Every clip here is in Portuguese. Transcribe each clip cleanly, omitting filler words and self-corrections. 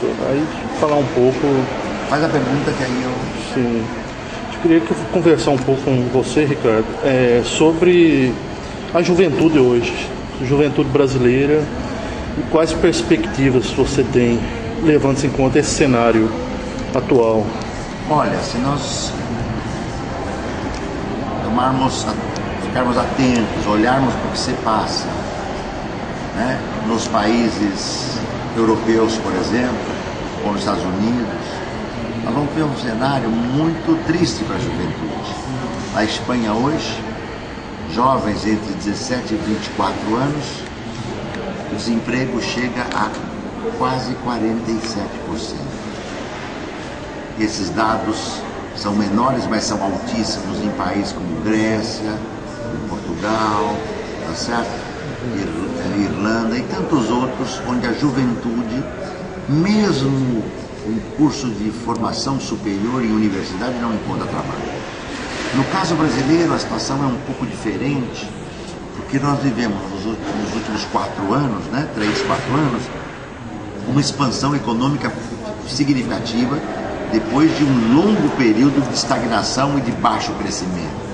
professor. Aí falar um pouco. Faz a pergunta que aí eu. Sim. Eu queria conversar um pouco com você, Ricardo, sobre a juventude hoje, juventude brasileira, e quais perspectivas você tem, levando-se em conta esse cenário atual. Olha, se nós ficarmos atentos, olharmos para o que se passa, né, nos países europeus, por exemplo, ou nos Estados Unidos, nós vamos ver um cenário muito triste para a juventude. Na Espanha hoje, jovens entre 17 e 24 anos, o desemprego chega a quase 47%. Esses dados são menores, mas são altíssimos em países como Grécia, Portugal, tá certo? Irlanda e tantos outros, onde a juventude, mesmo com curso de formação superior em universidade, não encontra trabalho. No caso brasileiro, a situação é um pouco diferente, porque nós vivemos nos últimos 4 anos, né, 3, 4 anos, uma expansão econômica significativa, depois de um longo período de estagnação e de baixo crescimento.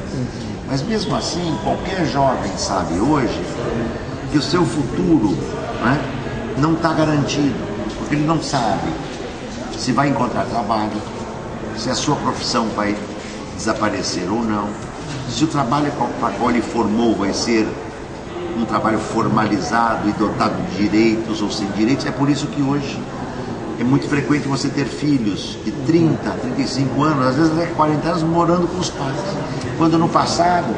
Mas mesmo assim, qualquer jovem sabe hoje que o seu futuro, né, não está garantido, porque ele não sabe se vai encontrar trabalho, se a sua profissão vai desaparecer ou não, se o trabalho para qual ele formou vai ser um trabalho formalizado e dotado de direitos ou sem direitos. É por isso que hoje é muito frequente você ter filhos de 30, 35 anos, às vezes até 40 anos, morando com os pais. Quando no passado,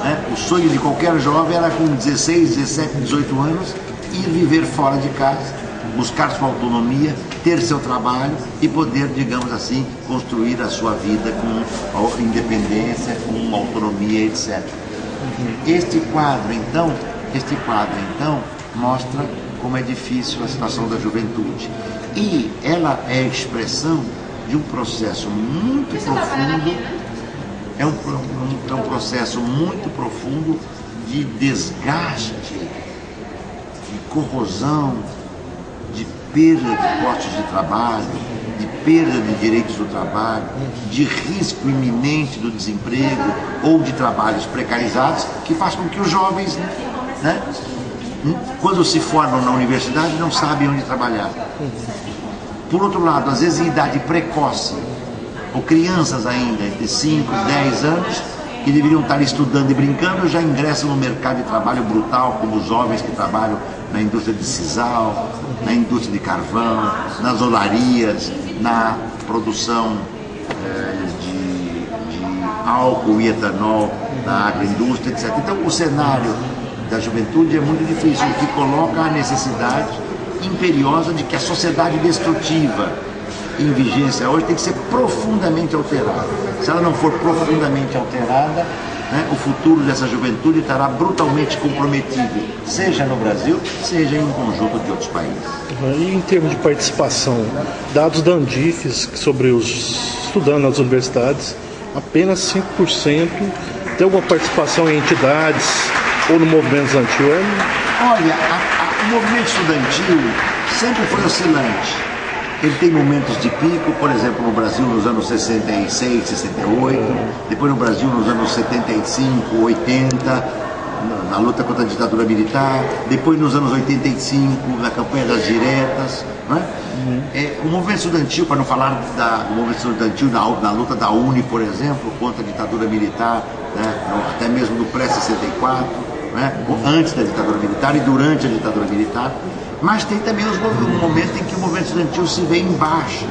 né, o sonho de qualquer jovem era com 16, 17, 18 anos ir viver fora de casa, buscar sua autonomia, ter seu trabalho e poder, digamos assim, construir a sua vida com independência, com autonomia, etc. Este quadro, então, mostra como é difícil a situação da juventude. E ela é a expressão de um processo muito profundo, é um processo muito profundo de desgaste, de corrosão, de perda de postos de trabalho, de perda de direitos do trabalho, de risco iminente do desemprego ou de trabalhos precarizados, que faz com que os jovens, né, quando se formam na universidade, não sabem onde trabalhar. Por outro lado, às vezes em idade precoce, ou crianças ainda, de 5, 10 anos, que deveriam estar estudando e brincando, já ingressam no mercado de trabalho brutal, como os jovens que trabalham na indústria de sisal, na indústria de carvão, nas olarias, na produção de álcool e etanol, na agroindústria, etc. Então, o cenário da juventude é muito difícil, o que coloca a necessidade imperiosa de que a sociedade destrutiva em vigência hoje tem que ser profundamente alterada. Se ela não for profundamente alterada, né, o futuro dessa juventude estará brutalmente comprometido, seja no Brasil, seja em um conjunto de outros países. E em termos de participação, dados da Andifes sobre os estudantes nas universidades, apenas 5% tem alguma participação em entidades ou no movimento estudantil? Olha, o movimento estudantil sempre foi oscilante. Ele tem momentos de pico, por exemplo, no Brasil nos anos 66, 68, depois no Brasil nos anos 75, 80, na luta contra a ditadura militar, depois nos anos 85, na campanha das diretas, né? O movimento estudantil, para não falar do movimento estudantil na luta da UNE, por exemplo, contra a ditadura militar, né? Até mesmo no pré-64, né? Antes da ditadura militar e durante a ditadura militar. Mas tem também um momento em que o movimento estudantil se vê em baixa,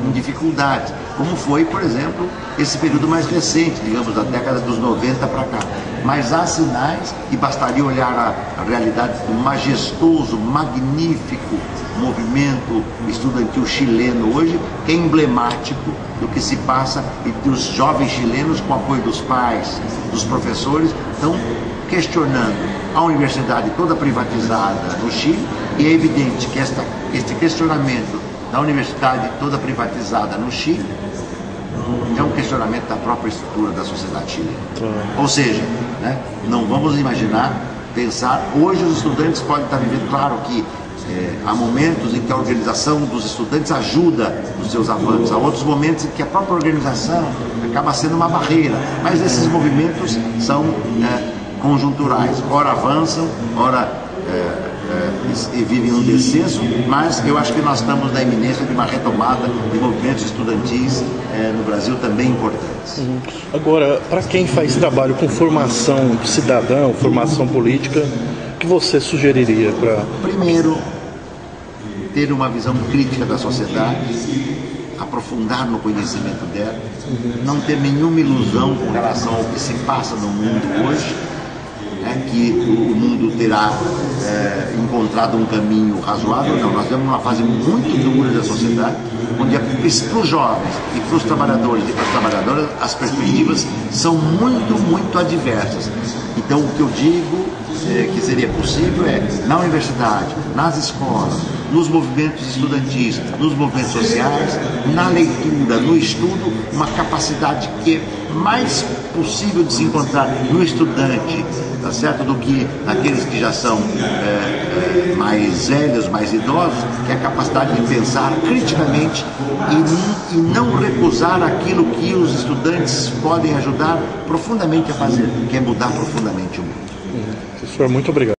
em dificuldade, como foi, por exemplo, esse período mais recente, digamos, da década dos 90 para cá. Mas há sinais, e bastaria olhar a realidade do majestoso, magnífico movimento estudantil chileno hoje, que é emblemático do que se passa e dos jovens chilenos, com apoio dos pais, dos professores, estão questionando a universidade toda privatizada no Chile, e é evidente que este questionamento da universidade toda privatizada no Chile é um questionamento da própria estrutura da sociedade chilena. Ou seja, né, não vamos imaginar, pensar, hoje os estudantes podem estar vivendo, claro que Há momentos em que a organização dos estudantes ajuda nos seus avanços, há outros momentos em que a própria organização acaba sendo uma barreira, mas esses movimentos são conjunturais, ora avançam, ora vivem um descenso, mas eu acho que nós estamos na iminência de uma retomada de movimentos estudantis no Brasil também importantes. Agora, para quem faz trabalho com formação cidadã, formação política, o que você sugeriria para... Primeiro, ter uma visão crítica da sociedade, aprofundar no conhecimento dela, não ter nenhuma ilusão com relação ao que se passa no mundo hoje, que o mundo terá encontrado um caminho razoável. Não, nós vemos uma fase muito dura da sociedade, onde para os jovens e para os trabalhadores e para as trabalhadoras as perspectivas são muito adversas. Então o que eu digo que seria possível na universidade, nas escolas, nos movimentos estudantis, nos movimentos sociais, na leitura, no estudo, uma capacidade que é mais possível de se encontrar no estudante, tá certo, do que naqueles que já são mais velhos, mais idosos, que é a capacidade de pensar criticamente e não recusar aquilo que os estudantes podem ajudar profundamente a fazer, que é mudar profundamente o mundo. Professor, muito obrigado.